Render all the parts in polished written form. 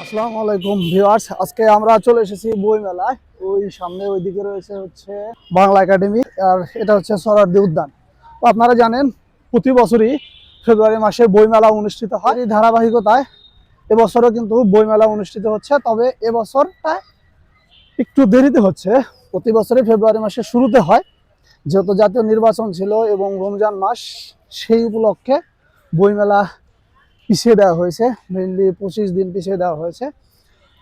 আসসালামু আলাইকুম ভিউয়ার্স, আজকে আমরা চলে এসেছি বই মেলায়। ওই সামনে ওইদিকে রয়েছে হচ্ছে বাংলা একাডেমি, আর এটা হচ্ছে সোহরাওয়ার্দী উদ্যান। তো আপনারা জানেন প্রতি বছরই ফেব্রুয়ারি মাসে বই মেলা অনুষ্ঠিত হয়। এই ধারাবাহিকতায় এবছরও কিন্তু বই মেলা অনুষ্ঠিত হচ্ছে, তবে এবছরটা একটু দেরিতে হচ্ছে। প্রতি বছরই ফেব্রুয়ারি মাসের শুরুতে হয়, যেহেতু জাতীয় নির্বাচন ছিল এবং রমজান মাস, সেই উপলক্ষে বইমেলা পিছিয়ে দেওয়া হয়েছে। মেইনলি 25 দিন পিছিয়ে দেওয়া হয়েছে।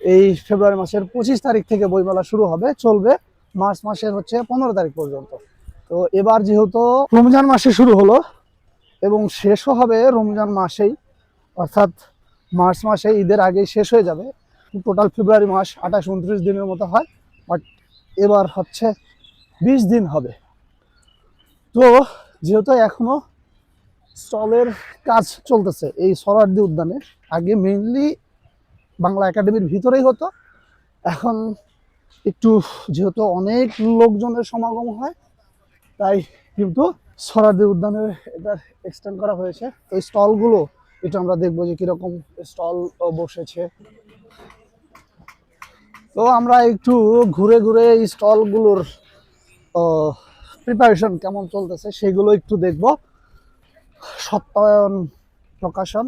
এই ফেব্রুয়ারি মাসের 25 তারিখ থেকে বইমেলা শুরু হবে, চলবে মার্চ মাসের হচ্ছে 15 তারিখ পর্যন্ত। তো এবার যেহেতু রমজান মাসে শুরু হলো এবং শেষও হবে রমজান মাসেই, অর্থাৎ মার্চ মাসে ঈদের আগেই শেষ হয়ে যাবে। টোটাল ফেব্রুয়ারি মাস 28-29 দিনের মতো হয়, বাট এবার হচ্ছে 20 দিন হবে। তো যেহেতু এখনো স্টলের কাজ চলতেছে এই সোহরাওয়ার্দী উদ্যানে, আগে মেইনলি বাংলা একাডেমির ভিতরেই হতো, এখন একটু যেহেতু অনেক লোকজনের সমাগম হয়, তাই কিন্তু সোহরাওয়ার্দী উদ্যানে এটা এক্সটেন্ড করা হয়েছে। তো এই স্টলগুলো এটা আমরা দেখবো যে কিরকম স্টল বসেছে। তো আমরা একটু ঘুরে ঘুরে এই স্টলগুলোর প্রিপারেশন কেমন চলতেছে সেগুলো একটু দেখব। সত্যায়ন প্রকাশন,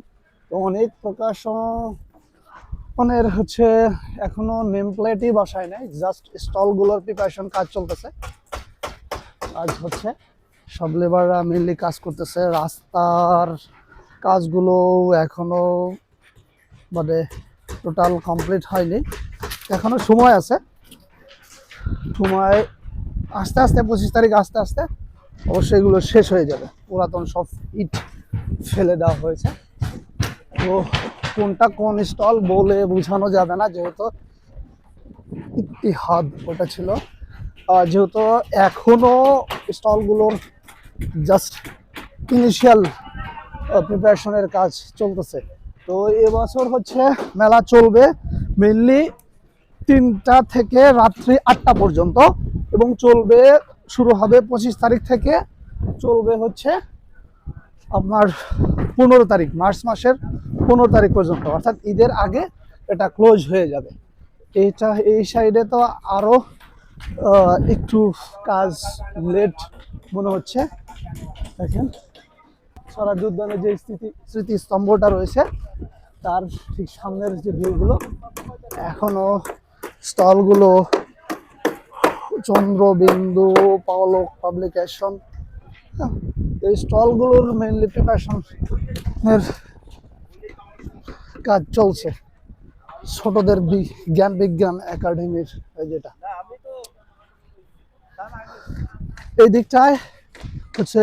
তো অনেক প্রকাশনের হচ্ছে এখনো নেম প্লেটই বসায় নাই, জাস্ট স্টলগুলোর প্রিপারেশন কাজ চলতেছে। কাজ হচ্ছে, সব লেবাররা মেনলি কাজ করতেছে। রাস্তার কাজগুলো এখনো মানে টোটাল কমপ্লিট হয়নি, এখনো সময় আছে। সময় আস্তে আস্তে 25 তারিখ আস্তে আস্তে অবশ্যই এগুলো শেষ হয়ে যাবে। পুরাতন সব ইট ফেলে দেওয়া হয়েছে। তো কোনটা কোন স্টল বলে বোঝানো যাবে না, যেহেতু ইতিহাদ ওটা ছিল। যেহেতু এখনো স্টলগুলোর জাস্ট ইনিশিয়াল প্রিপারেশনের কাজ চলতেছে। তো এবছর হচ্ছে মেলা চলবে মেনলি 3টা থেকে রাত্রি 8টা পর্যন্ত, এবং চলবে, শুরু হবে 25 তারিখ থেকে, চলবে হচ্ছে আপনার 15 তারিখ, মার্চ মাসের 15 তারিখ পর্যন্ত, অর্থাৎ ঈদের আগে এটা ক্লোজ হয়ে যাবে। এইটা এই সাইডে তো আরো একটু কাজ লেট মনে হচ্ছে। দেখেন সোহরাওয়ার্দী উদ্যানের যে স্মৃতিস্তম্ভটা রয়েছে তার ঠিক সামনের যে ভিউগুলো, এখনো স্টলগুলো চন্দ্রবিন্দু পাওলক পাবলিকেশন, এই স্টলগুলোর মেইনলি প্রিপারেশনের কাজ চলছে। ছোটদের জ্ঞান বিজ্ঞান একাডেমির যেটা এই দিকটায় হচ্ছে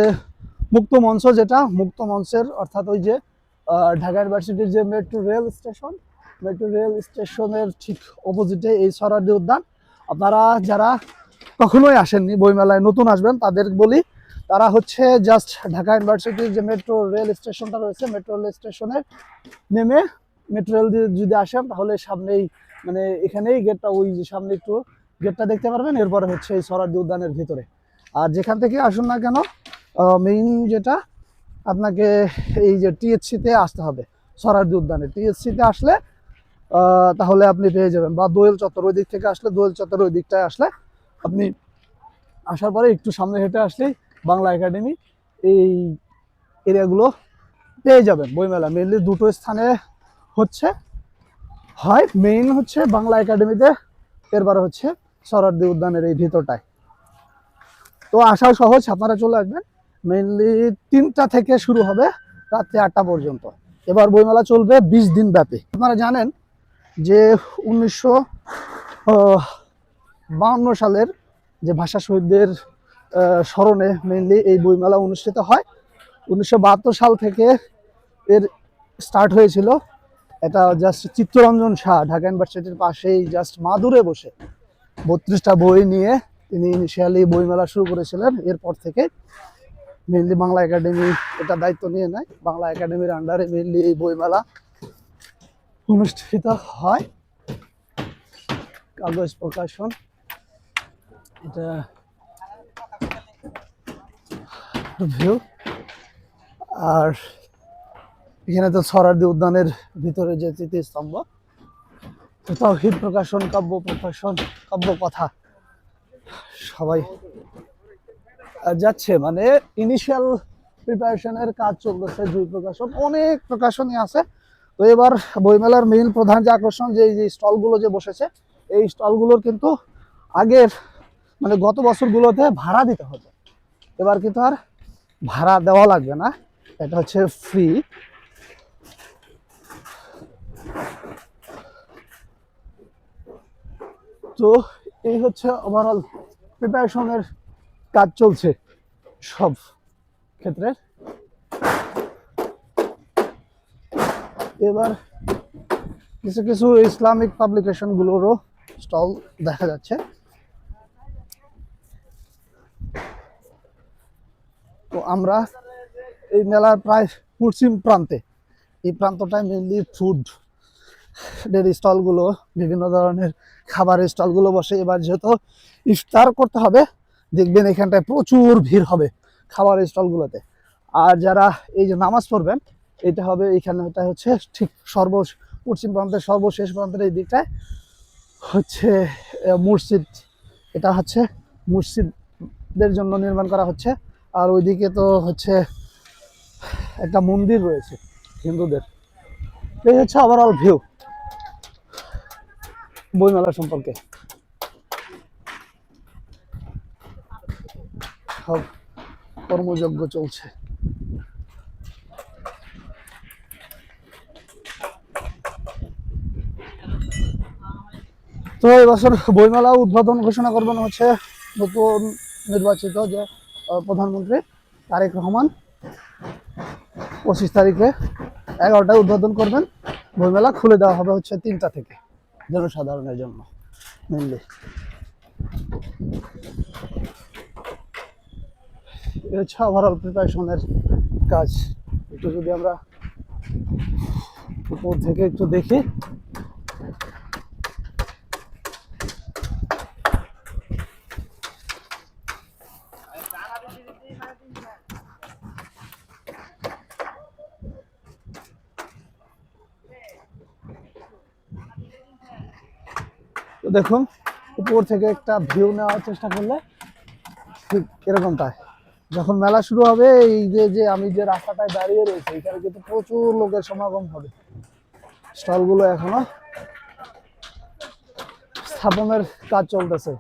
মুক্ত মঞ্চ, যেটা মুক্ত মঞ্চের অর্থাৎ ওই যে ঢাকা ইউনিভার্সিটির যে মেট্রো রেল স্টেশনের ঠিক অপোজিটে এই সোহরাওয়ার্দী উদ্যান। আপনারা যারা কখনোই আসেননি, বইমেলায় নতুন আসবেন তাদের বলি, তারা হচ্ছে জাস্ট ঢাকা ইউনিভার্সিটির যে মেট্রো রেল স্টেশনটা রয়েছে, মেট্রো রেল স্টেশনের নেমে মেট্রো রেল দিয়ে যদি আসেন তাহলে সামনেই, মানে এখানেই গেটটা, ওই যে সামনে একটু গেটটা দেখতে পারবেন, এরপরে হচ্ছে এই সোহরাওয়ার্দী উদ্যানের ভিতরে। আর যেখান থেকে আসুন না কেন, মেইন যেটা আপনাকে এই যে টিএসসিতে আসতে হবে। সোহরাওয়ার্দী উদ্যানে টিএসসিতে আসলে তাহলে আপনি পেয়ে যাবেন, বা দোয়েল চত্বর ওই দিক থেকে আসলে, দোয়েল চত্বর ওই দিকটায় আসলে আপনি আসার পরে একটু সামনে হেঁটে আসলেই বাংলা একাডেমি, এই এরিয়াগুলো পেয়ে যাবেন। বইমেলা মেইনলি দুটো স্থানে হচ্ছে, হয় মেইন হচ্ছে বাংলা একাডেমিতে, এরপরে হচ্ছে সোহরাওয়ার্দী উদ্যানের এই ভিতরটায়। তো আসাও সহজ, আপনারা চলে আসবেন। মেইনলি 3টা থেকে শুরু হবে রাত্রি 8টা পর্যন্ত। এবার বইমেলা চলবে 20 দিন ব্যাপী। আপনারা জানেন যে 1952 সালের যে ভাষা শহীদদের স্মরণে মেইনলি এই বইমেলা অনুষ্ঠিত হয়। 1972 সাল থেকে এর স্টার্ট হয়েছিল। এটা জাস্ট চিত্তরঞ্জন শাহ ঢাকা ইউনিভার্সিটির পাশেই জাস্ট মাদুরে বসে 32টা বই নিয়ে তিনি ইনিশিয়ালি বইমেলা শুরু করেছিলেন। এরপর থেকে মেইনলি বাংলা একাডেমি এটা দায়িত্ব নিয়ে নেয়। বাংলা একাডেমির আন্ডারে মেইনলি এই বইমেলা অনুষ্ঠিত হয়। কাগজ প্রকাশন, এটা ভিউ। আর এখানে তো সোহরাওয়ার্দী উদ্যানের ভিতরে যে স্মৃতিস্তম্ভ, তাওহীদ প্রকাশন, কাব্য প্রকাশন, কাব্য কথা সবাই যাচ্ছে, মানে ইনিশিয়াল প্রিপারেশনের কাজ চলতেছে। দুই প্রকাশন, অনেক প্রকাশনই আছে। তো এবার বইমেলার মেইন প্রধান যে আকর্ষণ, যে এই যে স্টলগুলো যে বসেছে, এই স্টলগুলোর কিন্তু আগের মানে গত বছরগুলোতে ভাড়া দিতে হতো, এবার কিন্তু আর ভাড়া দেওয়া লাগবে না, এটা হচ্ছে ফ্রি। তো এই হচ্ছে ওভারঅল প্রিপারেশনের কাজ চলছে সব ক্ষেত্রে। এবার কিছু কিছু ইসলামিক পাবলিকেশন গুলোরও স্টল দেখা যাচ্ছে। তো আমরা এই মেলার প্রায় পশ্চিম প্রান্তে, এই প্রান্তটায় মেনলি ফুড এর স্টলগুলো, বিভিন্ন ধরনের খাবারের স্টলগুলো বসে। এবার যেহেতু ইফতার করতে হবে, দেখবেন এখানটায় প্রচুর ভিড় হবে খাবারের স্টলগুলোতে। আর যারা এই যে নামাজ পড়বেন, এটা হবে এইখানে, এটা হচ্ছে ঠিক পশ্চিম প্রান্তের সর্বশেষ প্রান্তের এই দিকটায় হচ্ছে মসজিদ। এটা হচ্ছে মসজিদদের জন্য নির্মাণ করা হচ্ছে। আর ওইদিকে তো হচ্ছে একটা মন্দির রয়েছে হিন্দুদের। এই হচ্ছে ওভারঅল ভিউ বইমেলা সম্পর্কে। সব কর্মযজ্ঞ চলছে। তো এই বছর বইমেলা উদ্বোধন ঘোষণা করবেন হচ্ছে নতুন নির্বাচিত যে প্রধানমন্ত্রী তারেক রহমান। 25 তারিখে 11টায় উদ্বোধন করবেন। বইমেলা খুলে দেওয়া হবে হচ্ছে 3টা থেকে জনসাধারণের জন্য মেনলি। হচ্ছে ওভারঅল প্রিপারেশনের কাজ। একটু যদি আমরা উপর থেকে একটু দেখি, তো দেখুন উপর থেকে একটা ভিউ নেওয়ার চেষ্টা করলে ঠিক এরকমটায়। যখন মেলা শুরু হবে, এই যে আমি যে রাস্তাটায় দাঁড়িয়ে রয়েছে, এখানে কিন্তু প্রচুর লোকের সমাগম হবে। স্টলগুলো এখনো স্থাপনের কাজ চলতেছে,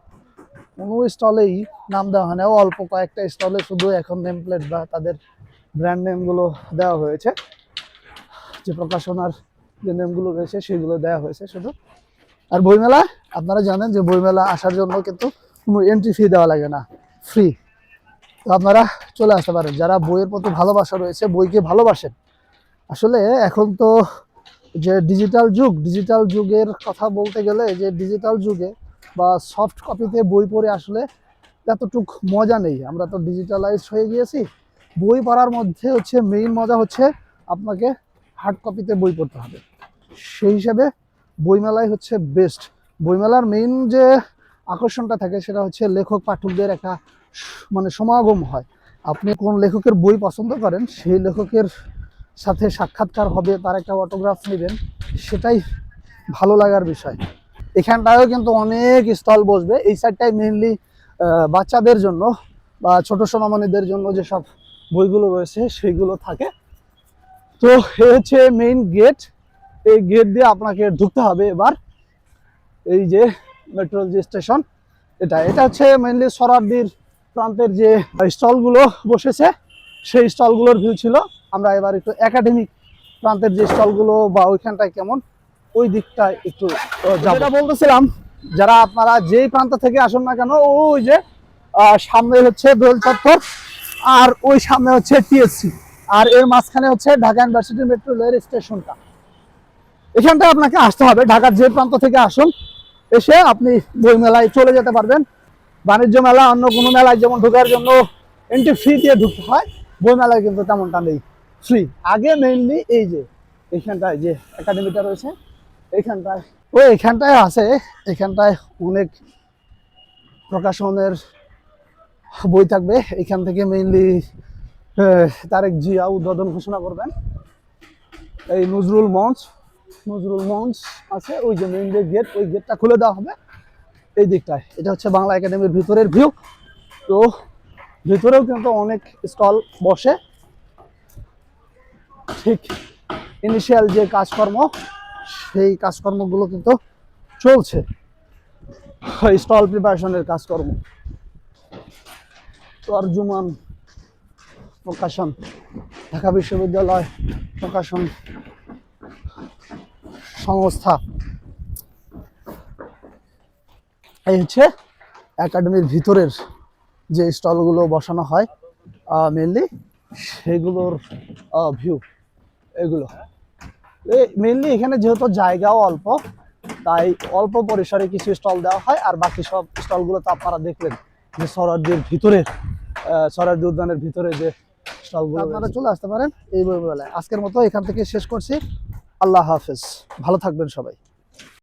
কোনো স্টলেই নাম দেওয়া হয় না। অল্প কয়েকটা স্টলে শুধু এখন নেম প্লেট বা তাদের ব্র্যান্ড নেমগুলো দেওয়া হয়েছে, যে প্রকাশনার যে নেমগুলো রয়েছে সেগুলো দেওয়া হয়েছে শুধু। আর বইমেলা আপনারা জানেন যে বইমেলা আসার জন্য কিন্তু কোনো এন্ট্রি ফি দেওয়া লাগে না, ফ্রি। তো আপনারা চলে আসতে পারেন যারা বইয়ের প্রতি ভালোবাসা রয়েছে, বইকে ভালোবাসেন। আসলে এখন তো যে ডিজিটাল যুগ, ডিজিটাল যুগের কথা বলতে গেলে, যে ডিজিটাল যুগে বা সফট কপিতে বই পড়ে আসলে এতটুক মজা নেই। আমরা তো ডিজিটালাইজ হয়ে গিয়েছি। বই পড়ার মধ্যে হচ্ছে মেইন মজা হচ্ছে আপনাকে হার্ড কপিতে বই পড়তে হবে। সেই হিসাবে বইমেলাই হচ্ছে বেস্ট। বইমেলার মেইন যে আকর্ষণটা থাকে সেটা হচ্ছে লেখক পাঠকদের একটা মানে সমাগম হয়। আপনি কোন লেখকের বই পছন্দ করেন, সেই লেখকের সাথে সাক্ষাৎকার হবে, তার একটা অটোগ্রাফ নেবেন, সেটাই ভালো লাগার বিষয়। এখানটায়ও কিন্তু অনেক স্টল বসবে। এই সাইডটায় মেইনলি বাচ্চাদের জন্য বা ছোট সোনামণিদের জন্য যেসব বইগুলো রয়েছে সেইগুলো থাকে। তো এই হচ্ছে মেইন গেট। এই গেট দিয়ে আপনাকে ঢুকতে হবে। এবার এই যে মেট্রো যে স্টেশন, এটা হচ্ছে মেইনলি সরারদির প্রান্তের যে স্টলগুলো বসেছে সেই স্টলগুলোর ভিউ ছিল। আমরা এবার একটু একাডেমিক প্রান্তের যে স্টলগুলো বা ওইখানটায় কেমন, ওই দিকটায় একটু যেটা বলতেছিলাম, যারা আপনারা যেই প্রান্ত থেকে আসুন না কেন, ওই যে সামনে হচ্ছে দোল চত্বর, আর ওই সামনে হচ্ছে টিএসসি, আর এর মাঝখানে হচ্ছে ঢাকা ইউনিভার্সিটি মেট্রো রেল স্টেশনটা। এখানটা আপনাকে আসতে হবে। ঢাকার যে প্রান্ত থেকে আসুন, এসে আপনি বই মেলায় চলে যেতে পারবেন। বাণিজ্য মেলা অন্য কোনো মেলায় যেমন ঢোকার জন্য এন্ট্রি ফি দিয়ে ঢুকতে হয়, বই মেলায় কিন্তু তেমনটা নেই, ফ্রি। আগে মেইনলি এই যে এইখানটায় যে একাডেমিটা রয়েছে, এইখানটায় এখানটায় আছে, এখানটায় অনেক প্রকাশনের বই থাকবে। এখান থেকে মেইনলি তারেক জিয়া উদ্বোধন ঘোষণা করবেন। এই নজরুল মঞ্চ, নজরুল মঞ্চ আছে, ওই যে মেইন যে গেট, ওই গেটটা খুলে দেওয়া হবে এই দিকটায়। এটা হচ্ছে বাংলা একাডেমির ভিতরের ভিউ। তো ভিতরেও কিন্তু অনেক স্টল বসে, ঠিক ইনিশিয়াল যে কাজকর্ম সেই কাজকর্মগুলো কিন্তু চলছে, স্টল প্রিপারেশনের কাজকর্ম। তর্জমান প্রকাশন, ঢাকা বিশ্ববিদ্যালয় প্রকাশন সংস্থা। এই হচ্ছে একাডেমির ভিতরের যে স্টলগুলো বসানো হয় মেনলি, সেগুলোর ভিউ এগুলো। মেনলি এখানে যেহেতু জায়গাও অল্প, তাই অল্প পরিসরে কিছু স্টল দেওয়া হয়, আর বাকি সব স্টলগুলো তো আপনারা দেখলেন যে সোহরাওয়ার্দীর ভিতরে, সোহরাওয়ার্দী উদ্যানের ভিতরে যে স্টলগুলো। আপনারা চলে আসতে পারেন এই বইমেলায়। আজকের মতো এখান থেকে শেষ করছি। আল্লাহ হাফেজ, ভালো থাকবেন সবাই।